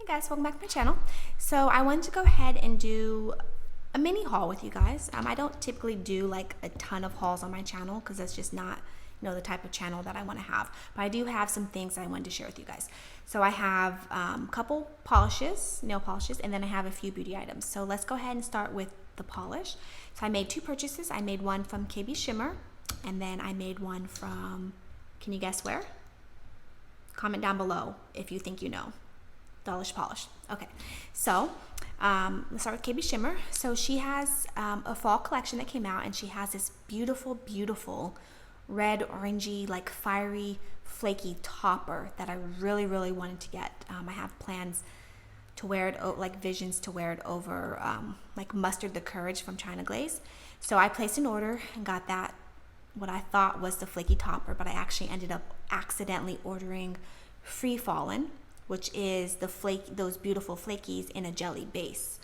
Hi guys, welcome back to my channel. So I wanted to go ahead and do a mini haul with you guys. I don't typically do like a ton of hauls on my channel because that's just not, the type of channel that I want to have. But I do have some things I wanted to share with you guys. So I have a couple polishes, nail polishes, and then I have a few beauty items. So let's go ahead and start with the polish. So I made two purchases. I made one from KB Shimmer, and then I made one from, can you guess where? Comment down below if you think you know. Dolish Polish. Okay, so let's start with KB Shimmer. So she has a fall collection that came out, and she has this beautiful, beautiful red, orangey, like fiery, flaky topper that I really, really wanted to get. I have plans to wear it, like visions to wear it over like Mustard the Courage from China Glaze. So I placed an order and got that, what I thought was the flaky topper, but I actually ended up accidentally ordering Free Fallen, which is those beautiful flakies in a jelly base.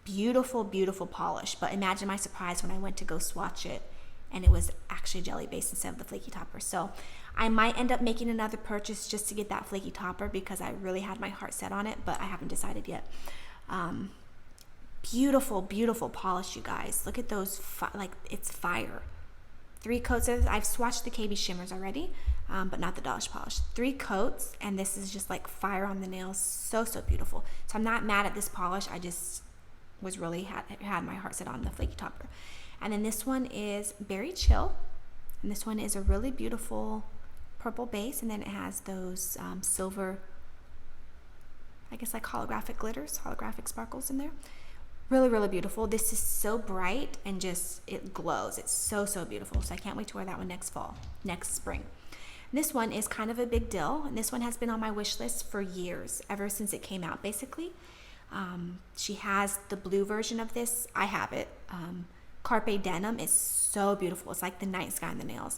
Beautiful, beautiful polish. But imagine my surprise when I went to go swatch it and it was actually jelly base instead of the flaky topper. So I might end up making another purchase just to get that flaky topper because I really had my heart set on it, but I haven't decided yet. Beautiful, beautiful polish, you guys. Look at those, like it's fire. 3 coats of, I've swatched the KB Shimmers already, but not the Dolish Polish. 3 coats, and this is just like fire on the nails. So, so beautiful. So I'm not mad at this polish. I just was really had my heart set on the flaky topper. And then this one is Berry Chill, and this one is a really beautiful purple base, and then it has those silver, I guess like holographic glitters, holographic sparkles in there. Really, really beautiful. This is so bright and just, it glows. It's so, so beautiful. So I can't wait to wear that one next spring. This one is kind of a big deal. And this one has been on my wish list for years, ever since it came out, basically. She has the blue version of this. I have it. Carpe Denim is so beautiful. It's like the night sky in the nails.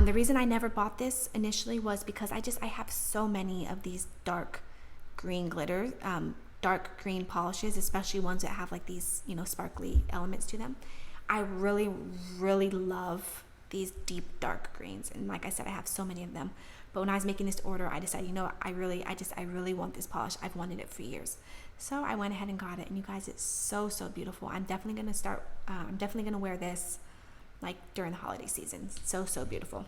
The reason I never bought this initially was because I have so many of these dark green glitters, dark green polishes, especially ones that have like these, sparkly elements to them. I really, really love these deep dark greens, and like I said, I have so many of them. But when I was making this order, I decided, I really want this polish. I've wanted it for years, so I went ahead and got it. And you guys, it's so, so beautiful. I'm definitely gonna wear this like during the holiday season. So, so beautiful.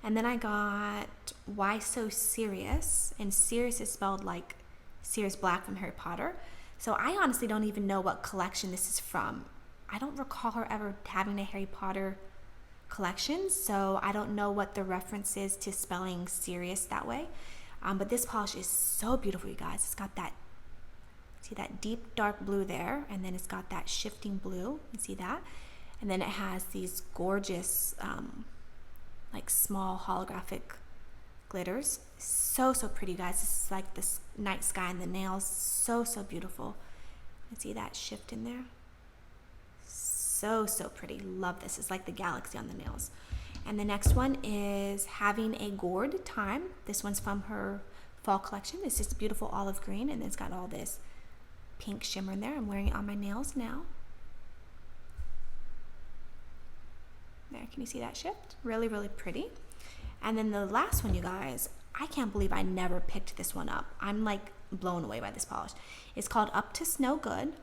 And then I got Why So Serious, and Serious is spelled like Sirius Black from Harry Potter. So I honestly don't even know what collection this is from. I don't recall her ever having a Harry Potter collection, so I don't know what the reference is to spelling Sirius that way. But this polish is so beautiful, you guys. It's got that, see that deep dark blue there, and then it's got that shifting blue. You see that? And then it has these gorgeous, like small holographic glitters. So, so pretty, guys. This is like this night sky in the nails. So, so beautiful. You see that shift in there? So, so pretty. Love this. It's like the galaxy on the nails. And the next one is Having a Gourd Time. This one's from her fall collection. It's just beautiful olive green, and it's got all this pink shimmer in there. I'm wearing it on my nails now. There, can you see that shift? Really, really pretty. And then the last one, you guys, I can't believe I never picked this one up. I'm like blown away by this polish. It's called Up to Snow Good.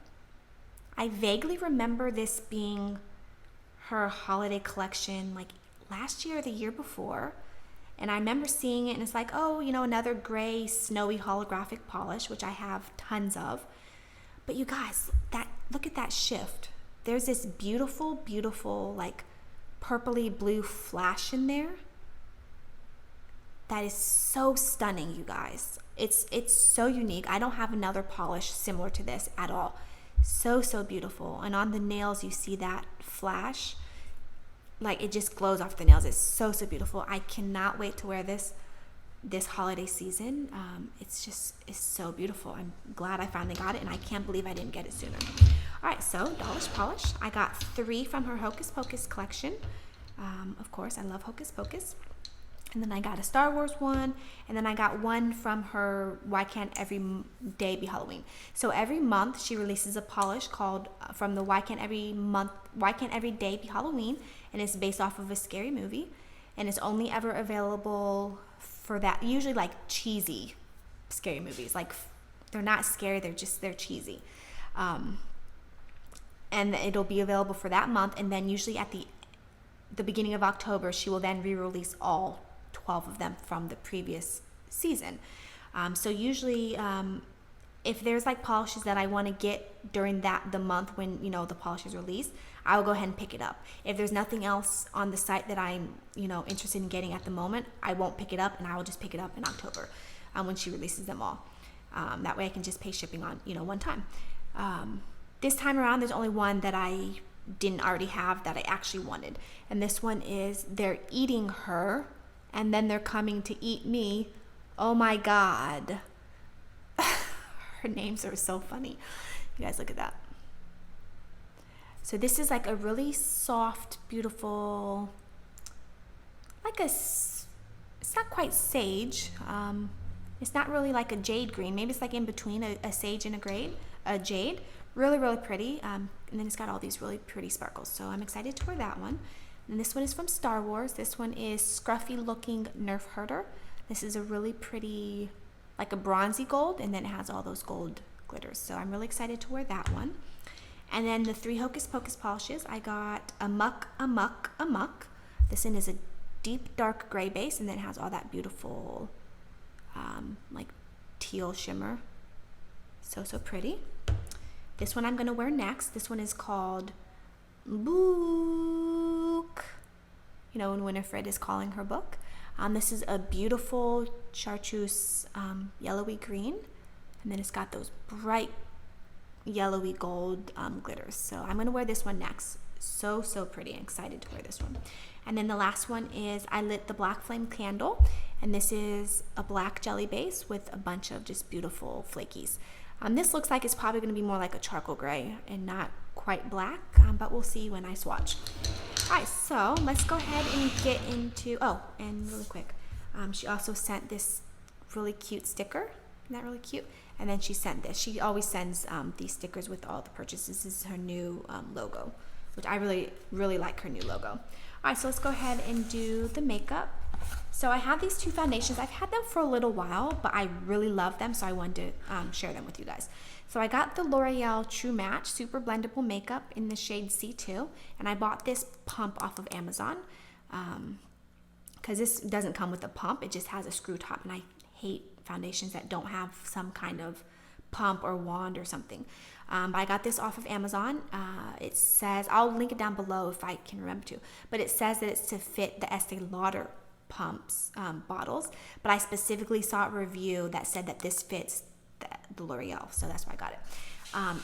I vaguely remember this being her holiday collection like last year or the year before. And I remember seeing it, and it's like, oh, another gray, snowy holographic polish, which I have tons of. But you guys, look at that shift. There's this beautiful, beautiful, like purpley blue flash in there. That is so stunning, you guys. It's so unique. I don't have another polish similar to this at all. So, so beautiful. And on the nails, you see that flash. Like it just glows off the nails. It's so, so beautiful. I cannot wait to wear this holiday season. It's so beautiful. I'm glad I finally got it, and I can't believe I didn't get it sooner. All right, so Dolish Polish. I got 3 from her Hocus Pocus collection. Of course, I love Hocus Pocus. And then I got a Star Wars one, and then I got one from her Why Can't Every Day Be Halloween. So every month she releases a polish called from the Why Can't Every Day Be Halloween, and it's based off of a scary movie, and it's only ever available for that, usually like cheesy scary movies. Like, they're not scary, they're cheesy. And it'll be available for that month, and then usually at the beginning of October, she will then re-release all 12 of them from the previous season. So usually, if there's like polishes that I want to get during the month when, you know, the polish is released, I will go ahead and pick it up. If there's nothing else on the site that I'm, you know, interested in getting at the moment, I won't pick it up, and I will just pick it up in October when she releases them all. That way I can just pay shipping on, you know, one time. This time around, there's only one that I didn't already have that I actually wanted. And this one is They're Eating Her, and Then They're Coming to Eat Me. Oh my God. Her names are so funny. You guys look at that. So this is like a really soft, beautiful, it's not quite sage. It's not really like a jade green. Maybe it's like in between a sage and a jade. Really, really pretty. And then it's got all these really pretty sparkles. So I'm excited to wear that one. And this one is from Star Wars. This one is Scruffy Looking Nerf Herder. This is a really pretty, like a bronzy gold, and then it has all those gold glitters. So I'm really excited to wear that one. And then the 3 Hocus Pocus polishes, I got Amok, Amok, Amok. This one is a deep dark gray base, and then it has all that beautiful like teal shimmer. So pretty. This one I'm going to wear next. This one is called Book. You know, when Winifred is calling her book. This is a beautiful chartreuse yellowy green. And then it's got those bright yellowy gold glitters. So I'm going to wear this one next. So pretty. I'm excited to wear this one. And then the last one is I lit the Black Flame candle. And this is a black jelly base with a bunch of just beautiful flakies. This looks like it's probably going to be more like a charcoal gray and not quite black, but we'll see when I swatch. All right, so let's go ahead and get into, and really quick, she also sent this really cute sticker. Isn't that really cute? And then she sent this. She always sends these stickers with all the purchases. This is her new logo, which I really, really like her new logo. All right, so let's go ahead and do the makeup. So I have these 2 foundations. I've had them for a little while, but I really love them, so I wanted to share them with you guys. So I got the L'Oreal True Match Super Blendable Makeup in the shade C2, and I bought this pump off of Amazon because this doesn't come with a pump. It just has a screw top, and I hate foundations that don't have some kind of pump or wand or something. But I got this off of Amazon. It says, I'll link it down below if I can remember to, but it says that it's to fit the Estee Lauder pumps bottles, but I specifically saw a review that said that this fits the L'Oreal, so that's why I got it.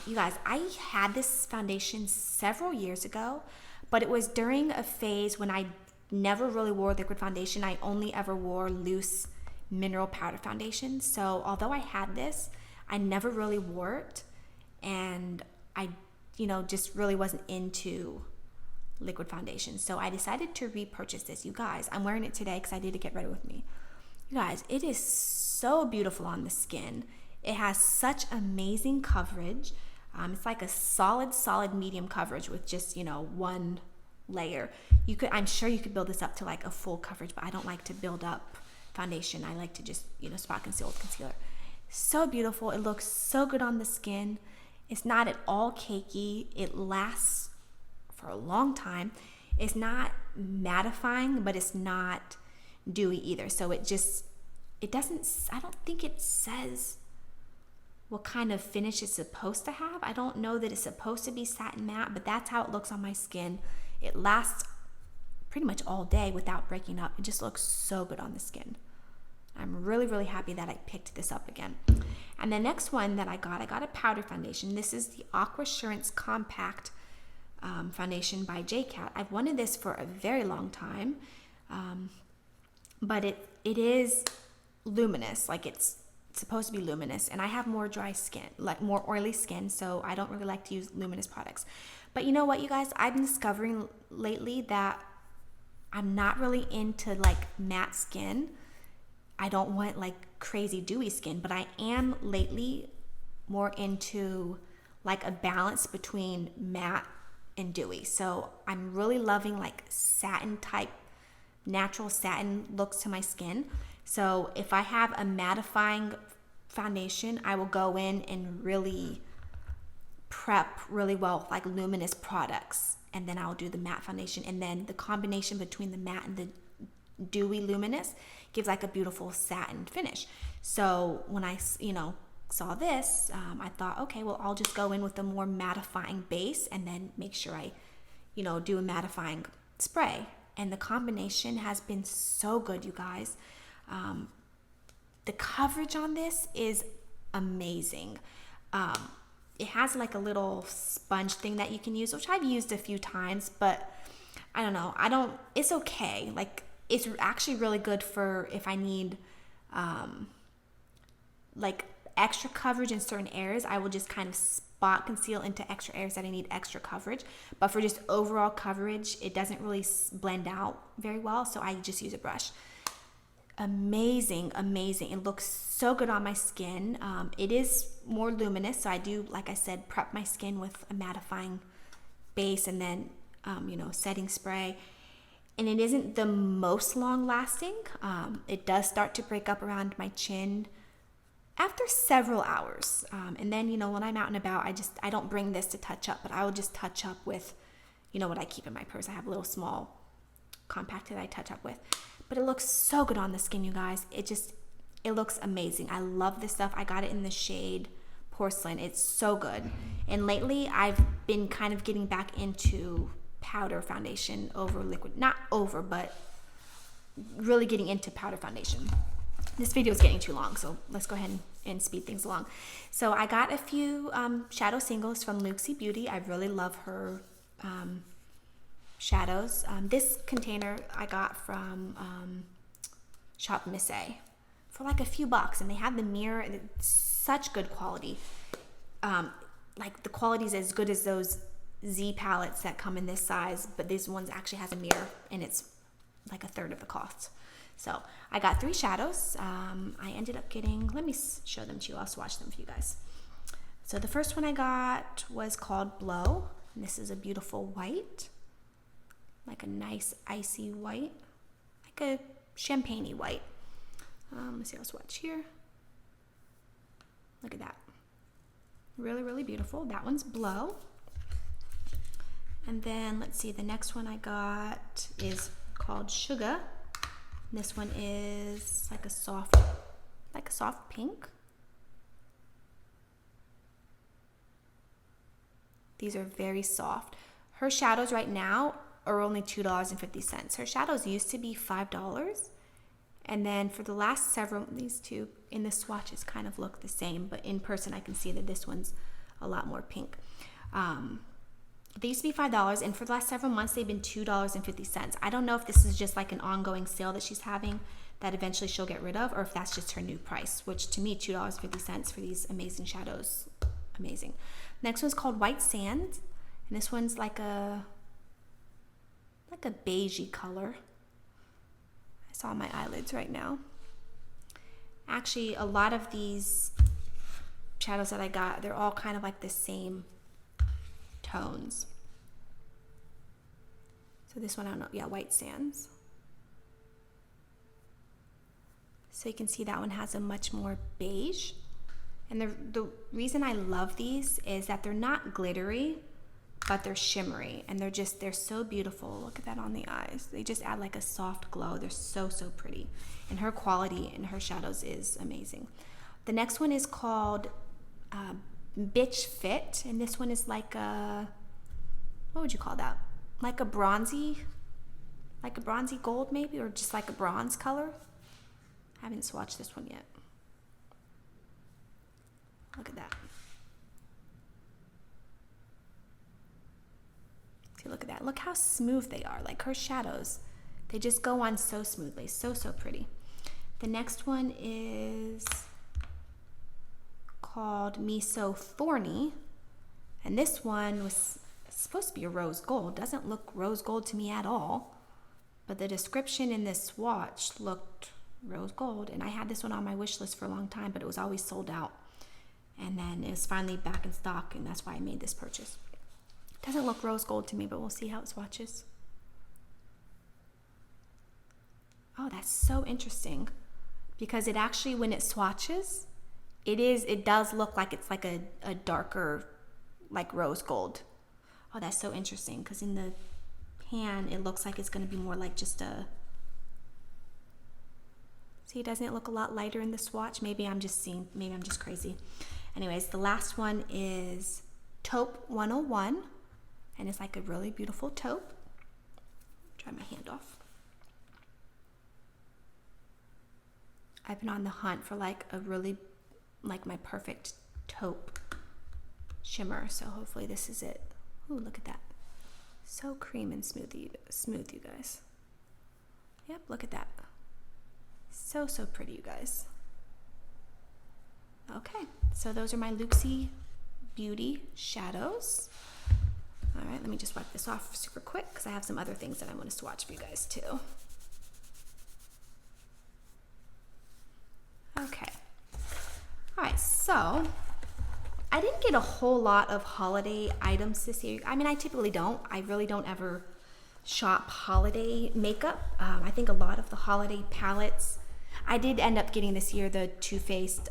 You guys, I had this foundation several years ago, but it was during a phase when I never really wore liquid foundation. I only ever wore loose mineral powder foundation. So although I had this, I never really wore it, and I, just really wasn't into liquid foundation. So I decided to repurchase this. You guys, I'm wearing it today because I need to get ready with me. You guys, it is so beautiful on the skin. It has such amazing coverage. It's like a solid medium coverage with just, one layer. I'm sure you could build this up to like a full coverage, but I don't like to build up foundation. I like to just, spot conceal with concealer. So beautiful. It looks so good on the skin. It's not at all cakey. It lasts for a long time. It's not mattifying, but it's not dewy either. So it doesn't, I don't think it says what kind of finish it's supposed to have. I don't know that it's supposed to be satin matte, but that's how it looks on my skin. It lasts pretty much all day without breaking up. It just looks so good on the skin. I'm really, really happy that I picked this up again. And the next one that I got a powder foundation. This is the Aquasurance Compact foundation by JCat. I've wanted this for a very long time, but it is luminous. Like it's supposed to be luminous, and I have more dry skin, like more oily skin, so I don't really like to use luminous products. But you know what, you guys, I've been discovering lately that I'm not really into like matte skin. I don't want like crazy dewy skin, but I am lately more into like a balance between matte and dewy. So I'm really loving like satin type, natural satin looks to my skin. So if I have a mattifying foundation, I will go in and really prep really well with like luminous products, and then I'll do the matte foundation, and then the combination between the matte and the dewy luminous gives like a beautiful satin finish. So when I saw this, I thought, okay, well, I'll just go in with a more mattifying base and then make sure I do a mattifying spray. And the combination has been so good, you guys. The coverage on this is amazing. It has like a little sponge thing that you can use, which I've used a few times, but I don't know. It's okay. Like, it's actually really good for if I need like extra coverage in certain areas. I will just kind of spot conceal into extra areas that I need extra coverage. But for just overall coverage, it doesn't really blend out very well, so I just use a brush. Amazing. It looks so good on my skin. It is more luminous, so I do, like I said, prep my skin with a mattifying base and then setting spray. And it isn't the most long lasting. It does start to break up around my chin after several hours. And then when I'm out and about, I don't bring this to touch up, but I will just touch up with what I keep in my purse. I have a little small compact that I touch up with. But it looks so good on the skin, you guys. It looks amazing. I love this stuff. I got it in the shade Porcelain. It's so good. And lately, I've been kind of getting back into powder foundation over liquid. Not over, but really getting into powder foundation. This video is getting too long, so let's go ahead and speed things along. So I got a few shadow singles from Luxie Beauty. I really love her shadows. This container I got from Shop Miss A for like a few bucks, and they have the mirror. It's such good quality. Like the quality is as good as those Z palettes that come in this size, but this one's actually has a mirror, and it's like a third of the cost. So I got 3 shadows. I ended up getting, let me show them to you. I'll swatch them for you guys. So the first one I got was called Blow. And this is a beautiful white, like a nice icy white, like a champagne-y white. Let's see, I'll swatch here. Look at that. Really, really beautiful. That one's Blow. And then let's see, the next one I got is called Sugar. This one is like a soft pink. These are very soft. Her shadows right now are only $2.50. Her shadows used to be $5. And then for the last several, these two in the swatches kind of look the same, but in person I can see that this one's a lot more pink. They used to be $5, and for the last several months they've been $2.50. I don't know if this is just like an ongoing sale that she's having that eventually she'll get rid of, or if that's just her new price, which to me, $2.50 for these amazing shadows, amazing. Next one's called White Sand, and this one's like a beigey color. I saw my eyelids right now. Actually, a lot of these shadows that I got, they're all kind of like the same tones. So this one, I don't know, yeah, White Sands. So you can see that one has a much more beige. And the reason I love these is that they're not glittery, but they're shimmery, and they're so beautiful. Look at that on the eyes. They just add like a soft glow. They're so, so pretty. And her quality in her shadows is amazing. The next one is called Bitch Fit, and this one is like a, what would you call that? Like a bronzy gold maybe, or just like a bronze color. I haven't swatched this one yet. Look at that. See, look at that. Look how smooth they are. Like her shadows, they just go on so smoothly. So, so pretty. The next one is called Me So Thorny, and this one was supposed to be a rose gold. Doesn't look rose gold to me at all, but the description in this swatch looked rose gold, and I had this one on my wish list for a long time, but it was always sold out, and then it was finally back in stock, and that's why I made this purchase. Doesn't look rose gold to me, but we'll see how it swatches. Oh, that's so interesting, because it actually, when it swatches, It does look like it's like a darker, like rose gold. Oh, that's so interesting, because in the pan, it looks like it's going to be more like just a... See, doesn't it look a lot lighter in the swatch? Maybe I'm just crazy. Anyways, the last one is Taupe 101, and it's like a really beautiful taupe. Dry my hand off. I've been on the hunt for like a really, like my perfect taupe shimmer, so hopefully this is it. Ooh, look at that. So cream and smooth, you guys. Yep, look at that. So pretty, you guys. Okay, so those are my Luxie Beauty shadows. All right, let me just wipe this off super quick because I have some other things that I want to swatch for you guys too. Okay. All right, so I didn't get a whole lot of holiday items this year. I mean, I typically don't. I really don't ever shop holiday makeup. I think a lot of the holiday palettes, I did end up getting this year the Too Faced,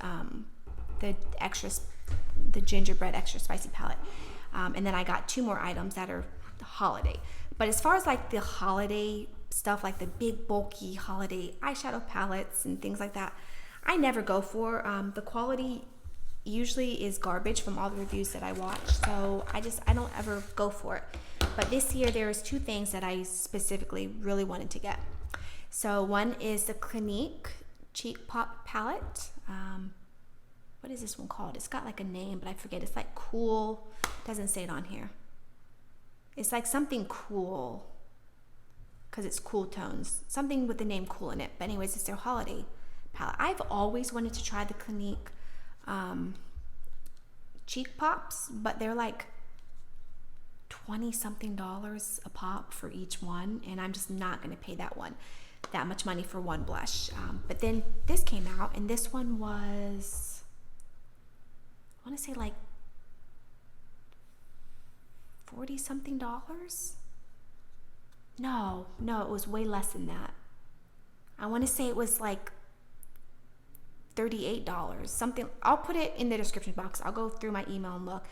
the gingerbread extra spicy palette. And then I got 2 more items that are holiday. But as far as like the holiday stuff, like the big bulky holiday eyeshadow palettes and things like that, I never go for. The quality usually is garbage from all the reviews that I watch, so I don't ever go for it. But this year there's 2 things that I specifically really wanted to get. So one is the Clinique Cheek Pop palette. What is this one called? It's got like a name, but I forget. It's like cool. It doesn't say it on here. It's like something cool, because it's cool tones. Something with the name cool in it. But anyways, it's their holiday palette. I've always wanted to try the Clinique cheek pops, but they're like $20-something a pop for each one, and I'm just not going to pay that much money for one blush. But then this came out, and this one was, I want to say like $40-something. No, it was way less than that. I want to say it was like $38, something. I'll put it in the description box. I'll go through my email and look.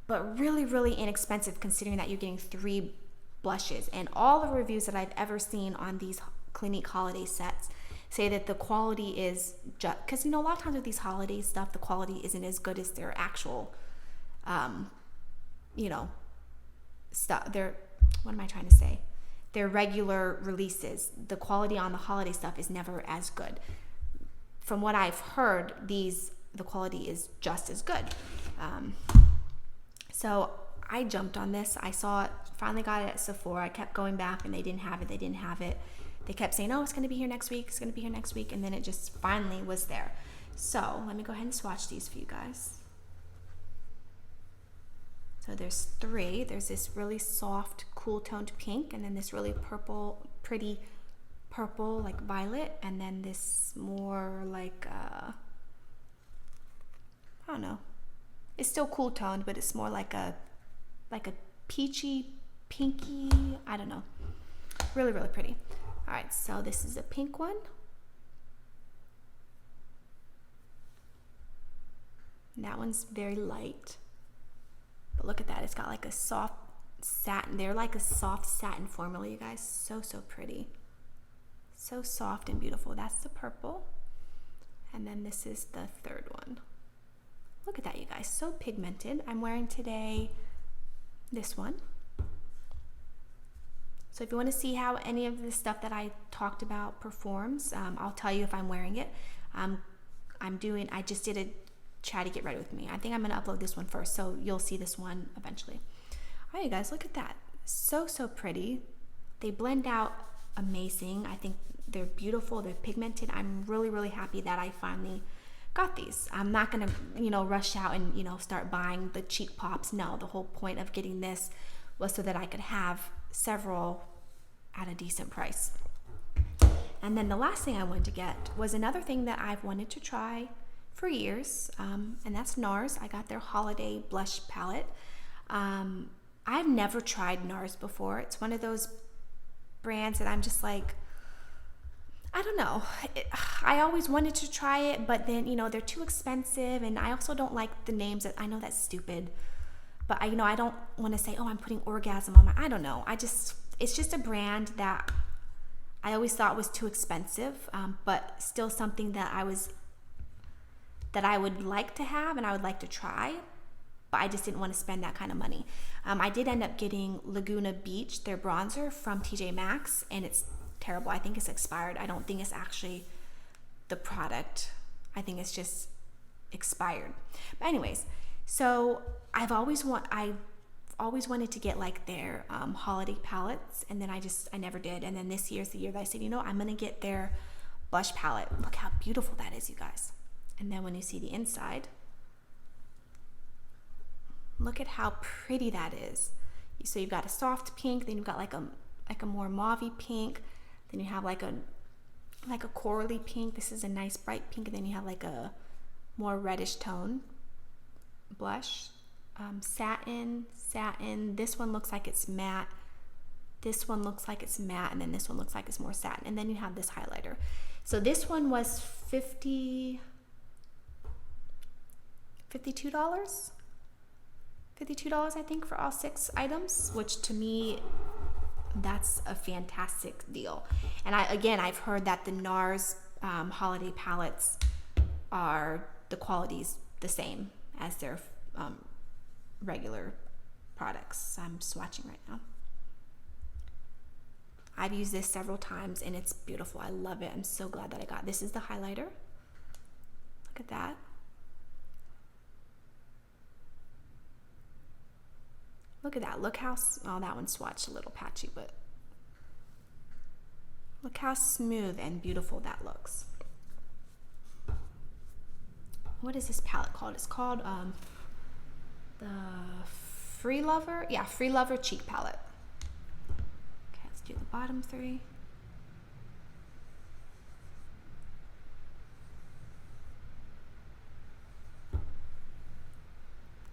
But really, really inexpensive considering that you're getting 3 blushes. And all the reviews that I've ever seen on these Clinique holiday sets say that the quality is just, because a lot of times with these holiday stuff, the quality isn't as good as their actual, stuff. What am I trying to say? Their regular releases. The quality on the holiday stuff is never as good. From what I've heard, the quality is just as good. So I jumped on this. I saw it, finally got it at Sephora. I kept going back and they didn't have it. They kept saying, oh, it's going to be here next week. And then it just finally was there. So let me go ahead and swatch these for you guys. So there's 3. There's this really soft, cool toned pink, and then this really pretty purple, like violet, and then this more like, I don't know. It's still cool toned, but it's more like a peachy, pinky, I don't know. Really, really pretty. All right, so this is a pink one. And that one's very light. But look at that. It's got like a soft satin. They're like a soft satin formula, you guys. So pretty. So soft and beautiful. That's the purple. And then this is the 3rd one. Look at that, you guys. So pigmented. I'm wearing today this one. So if you want to see how any of the stuff that I talked about performs, I'll tell you if I'm wearing it. I just did a try to get ready with me. I think I'm going to upload this one first, so you'll see this one eventually. All right, you guys, look at that. So pretty. They blend out amazing. I think they're beautiful. They're pigmented. I'm really, really happy that I finally got these. I'm not going to, rush out and, start buying the cheek pops. No, the whole point of getting this was so that I could have several at a decent price. And then the last thing I wanted to get was another thing that I've wanted to try for years, and that's NARS. I got their holiday blush palette. I've never tried NARS before. It's one of those brands that I'm just like, I don't know. I always wanted to try it, but then, you know, they're too expensive, and I also don't like the names. That I know that's stupid, but I, you know, I don't want to say, oh, I'm putting orgasm on my, I don't know. It's just a brand that I always thought was too expensive, but still something that I would like to have and I would like to try, but I just didn't want to spend that kind of money. I did end up getting Laguna Beach, their bronzer from TJ Maxx, and it's terrible. I think it's expired. I don't think it's actually the product. I think it's just expired. But anyways, so I've always wanted to get like their holiday palettes, and then I never did. And then this year's the year that I said, you know, I'm gonna get their blush palette. Look how beautiful that is, you guys. And then when you see the inside, look at how pretty that is. So you've got a soft pink, then you've got like a more mauvey pink, then you have like a corally pink. This is a nice bright pink, and then you have like a more reddish tone blush. Satin. This one looks like it's matte. This one looks like it's matte, and then this one looks like it's more satin. And then you have this highlighter. So this one was $52. $52, I think, for all 6 items, which to me, that's a fantastic deal. And I've heard that the NARS holiday palettes the quality's the same as their regular products. I'm swatching right now. I've used this several times and it's beautiful. I love it. I'm so glad that I got this. Is the highlighter. Look at that. Look at that. Look how, oh, that one swatched a little patchy, but look how smooth and beautiful that looks. What is this palette called? It's called the Free Lover. Yeah, Free Lover Cheek Palette. Okay, let's do the bottom 3.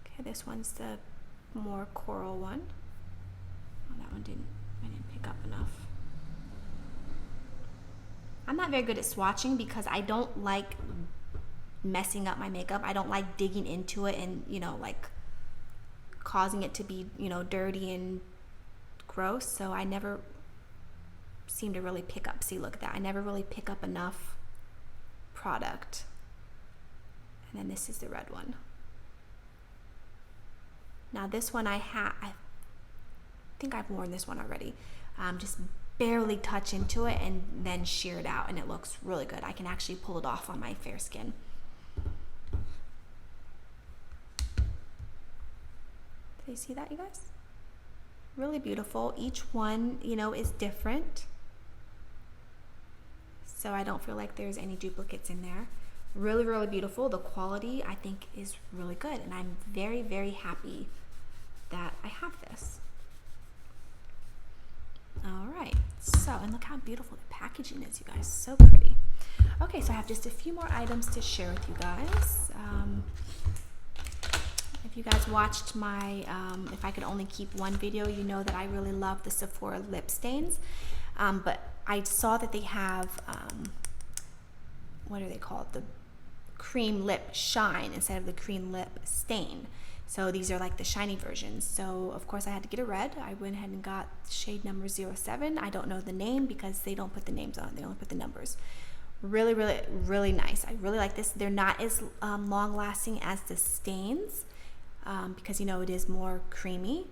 Okay, this one's the more coral one. Oh, that one I didn't pick up enough. I'm not very good at swatching because I don't like messing up my makeup. I don't like digging into it and, you know, like causing it to be, you know, dirty and gross. So I never seem to really pick up. See, look at that. I never really pick up enough product. And then this is the red one. Now this one I think I've worn this one already. Just barely touch into it and then shear it out, and it looks really good. I can actually pull it off on my fair skin. Do you see that, you guys? Really beautiful. Each one, you know, is different. So I don't feel like there's any duplicates in there. Really, really beautiful. The quality, I think, is really good. And I'm very, very happy that I have this. All right. So, and look how beautiful the packaging is, you guys. So pretty. Okay, so I have just a few more items to share with you guys. If you guys watched my If I Could Only Keep One video, you know that I really love the Sephora lip stains. But I saw that they have, what are they called? The cream lip shine instead of the cream lip stain. So these are like the shiny versions. So of course I had to get a red. I went ahead and got shade number 07. I don't know the name because they don't put the names on. They only put the numbers. Really, really, really nice. I really like this. They're not as long lasting as the stains because, you know, it is more creamy,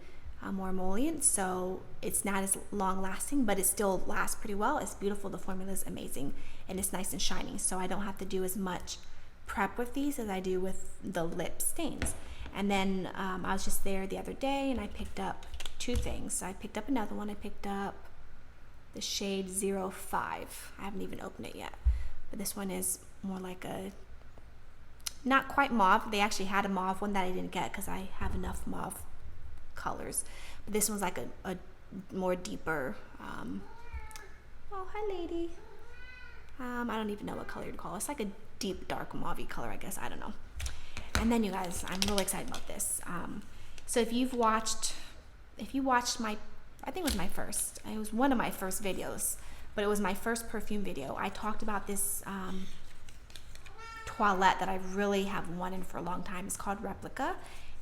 more emollient. So it's not as long lasting, but it still lasts pretty well. It's beautiful. The formula is amazing and it's nice and shiny. So I don't have to do as much prep with these as I do with the lip stains. And then I was just there the other day and I picked up 2 things. So I picked up another one. I picked up the shade 05. I haven't even opened it yet. But this one is more like a, not quite mauve. They actually had a mauve one that I didn't get because I have enough mauve colors. But this one's like a more deeper, oh, hi lady. I don't even know what color to call it. It's like a deep dark mauve color, I guess. I don't know. And then you guys, I'm really excited about this. So if you watched my, I think it was one of my first videos but it was my first perfume video. I talked about this toilette that I really have wanted for a long time. It's called Replica,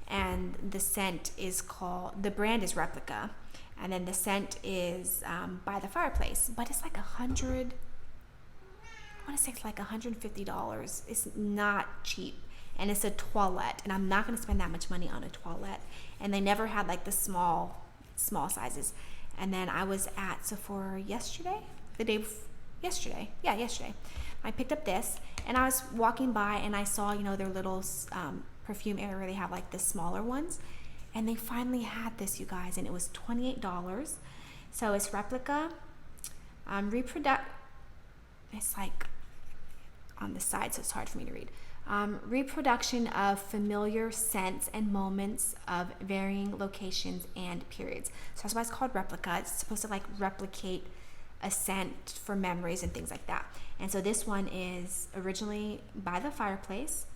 and the scent is called, the brand is Replica, and then the scent is By the Fireplace, but it's like I want to say it's like $150. It's not cheap, and it's a toilette, and I'm not going to spend that much money on a toilette, and they never had like the small sizes. And then I was at Sephora yesterday. I picked up this, and I was walking by and I saw, their little perfume area where they have like the smaller ones, and they finally had this, you guys, and it was $28. So it's Replica it's like on the side, so it's hard for me to read. Reproduction of familiar scents and moments of varying locations and periods. So that's why it's called Replica. It's supposed to like replicate a scent for memories and things like that. And so this one is originally By the Fireplace.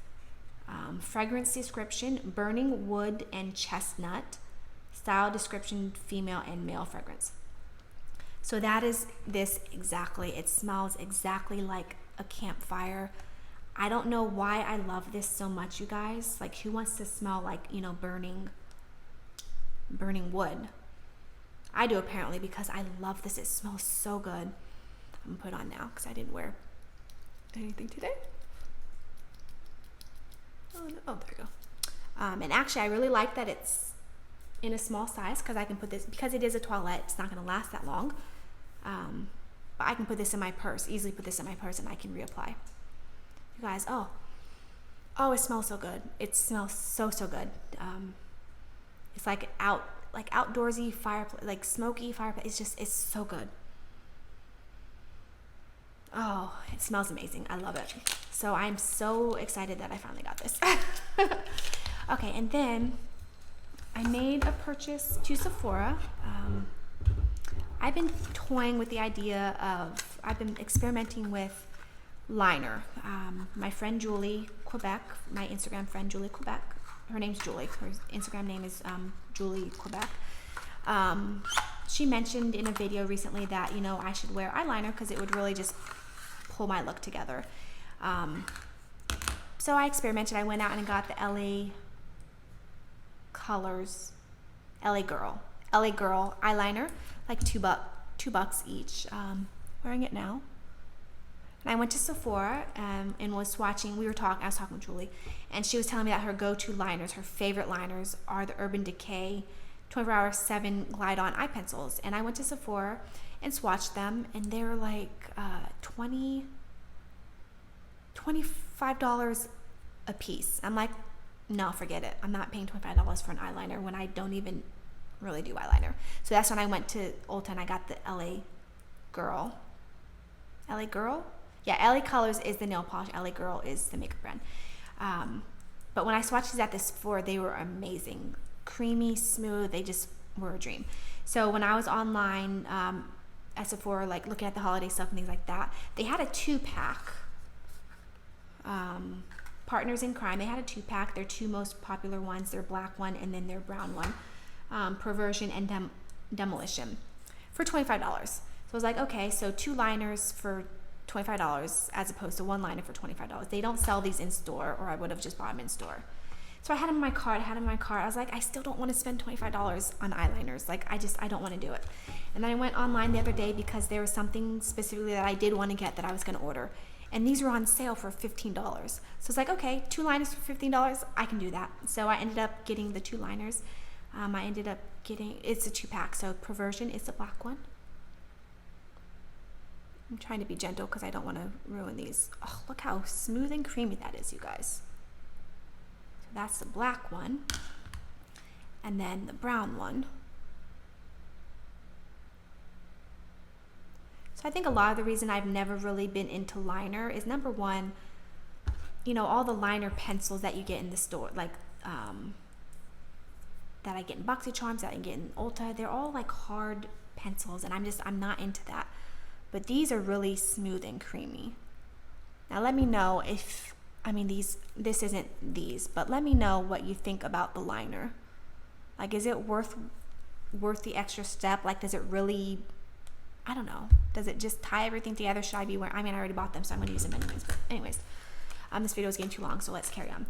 Fragrance description: burning wood and chestnut. Style description: female and male fragrance. So that is this exactly. It smells exactly like a campfire. I don't know why I love this so much, you guys. Like, who wants to smell like, burning wood? I do, apparently, because I love this. It smells so good. I'm gonna put it on now because I didn't wear anything today. Oh, there we go. And actually, I really like that it's in a small size, because I can put this, because it is a toilette, it's not gonna last that long. But I can put this in my purse, easily put this in my purse, and I can reapply. You guys, oh, it smells so good. It smells so good. It's like outdoorsy fireplace, like smoky fireplace. It's so good. Oh, it smells amazing. I love it. So I'm so excited that I finally got this. Okay, and then I made a purchase to Sephora. I've been toying with the idea of, I've been experimenting with liner. My friend Julie Quebec, my Instagram friend Julie Quebec, her name's Julie, her Instagram name is Julie Quebec. She mentioned in a video recently that, I should wear eyeliner because it would really just pull my look together. So I experimented. I went out and got the LA Colors LA Girl eyeliner, like $2 each. Wearing it now. And I went to Sephora and I was talking with Julie, and she was telling me that her go-to liners, her favorite liners, are the Urban Decay 24-Hour 7 Glide-On eye pencils. And I went to Sephora and swatched them, and they were like $25 a piece. I'm like, no, forget it. I'm not paying $25 for an eyeliner when I don't even really do eyeliner. So that's when I went to Ulta and I got the LA Girl? Yeah, LA Colors is the nail polish. LA Girl is the makeup brand. But when I swatched these at the Sephora, they were amazing. Creamy, smooth. They just were a dream. So when I was online at Sephora, like looking at the holiday stuff and things like that, they had a 2-pack. Partners in Crime, they had a 2-pack. Their two most popular ones, their black one and then their brown one. Perversion and Demolition for $25. So I was like, okay, so 2 liners for $25 as opposed to 1 liner for $25. They don't sell these in store, or I would have just bought them in store. So I had them in my cart. I was like, I still don't want to spend $25 on eyeliners. Like, I don't want to do it. And then I went online the other day because there was something specifically that I did want to get that I was going to order. And these were on sale for $15. So it's like, okay, 2 liners for $15, I can do that. So I ended up getting the 2 liners. It's a 2-pack. So Perversion is the black one. I'm trying to be gentle because I don't want to ruin these. Oh, look how smooth and creamy that is, you guys. So that's the black one. And then the brown one. So I think a lot of the reason I've never really been into liner is, number one, all the liner pencils that you get in the store, like that I get in BoxyCharms, that I get in Ulta, they're all like hard pencils, and I'm not into that. But these are really smooth and creamy. Now let me know this isn't these, but let me know what you think about the liner. Like, is it worth the extra step? Like, does it really I don't know. Does it just tie everything together? Should I be wearing? I mean, I already bought them, so I'm going to use them anyways. But anyways, this video is getting too long, so let's carry on.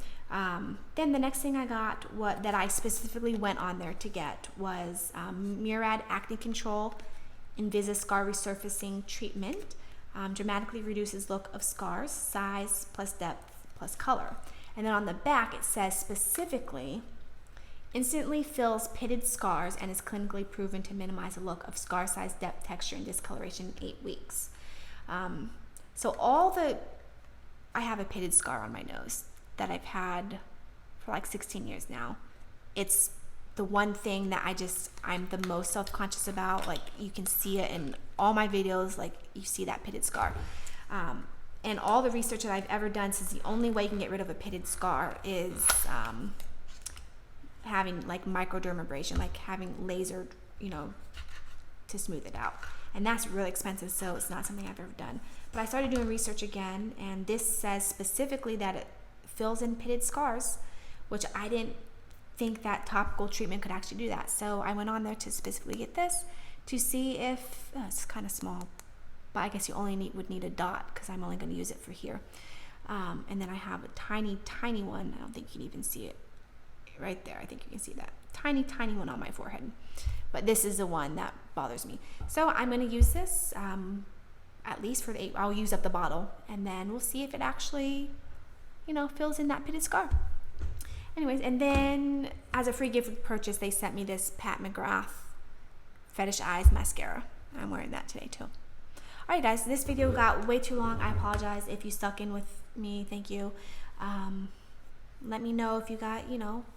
Then the next thing I got, that I specifically went on there to get, was Murad Acne Control Invisa Scar Resurfacing Treatment. Dramatically reduces look of scars, size plus depth plus color. And then on the back it says specifically, instantly fills pitted scars and is clinically proven to minimize the look of scar size, depth, texture, and discoloration in 8 weeks. I have a pitted scar on my nose that I've had for like 16 years now. It's the one thing that I'm the most self-conscious about. Like, you can see it in all my videos, like you see that pitted scar. And all the research that I've ever done says the only way you can get rid of a pitted scar is having like microdermabrasion, like having laser, to smooth it out. And that's really expensive, so it's not something I've ever done. But I started doing research again, and this says specifically that it fills in pitted scars, which I didn't think that topical treatment could actually do that. So I went on there to specifically get this to see if, it's kind of small, but I guess you only would need a dot because I'm only going to use it for here. And then I have a tiny, tiny one. I don't think you can even see it right there. I think you can see that tiny, tiny one on my forehead. But this is the one that bothers me. So I'm going to use this at least for the 8. I'll use up the bottle, and then we'll see if it actually, fills in that pitted scar. Anyways, and then as a free gift purchase, they sent me this Pat McGrath Fetish Eyes mascara. I'm wearing that today too. Alright guys, this video got way too long. I apologize if you stuck in with me. Thank you. Let me know if you got,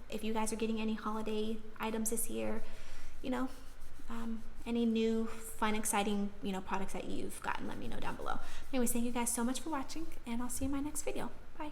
if you guys are getting any holiday items this year, any new fun, exciting, products that you've gotten. Let me know down below. Anyways, thank you guys so much for watching, and I'll see you in my next video. Bye.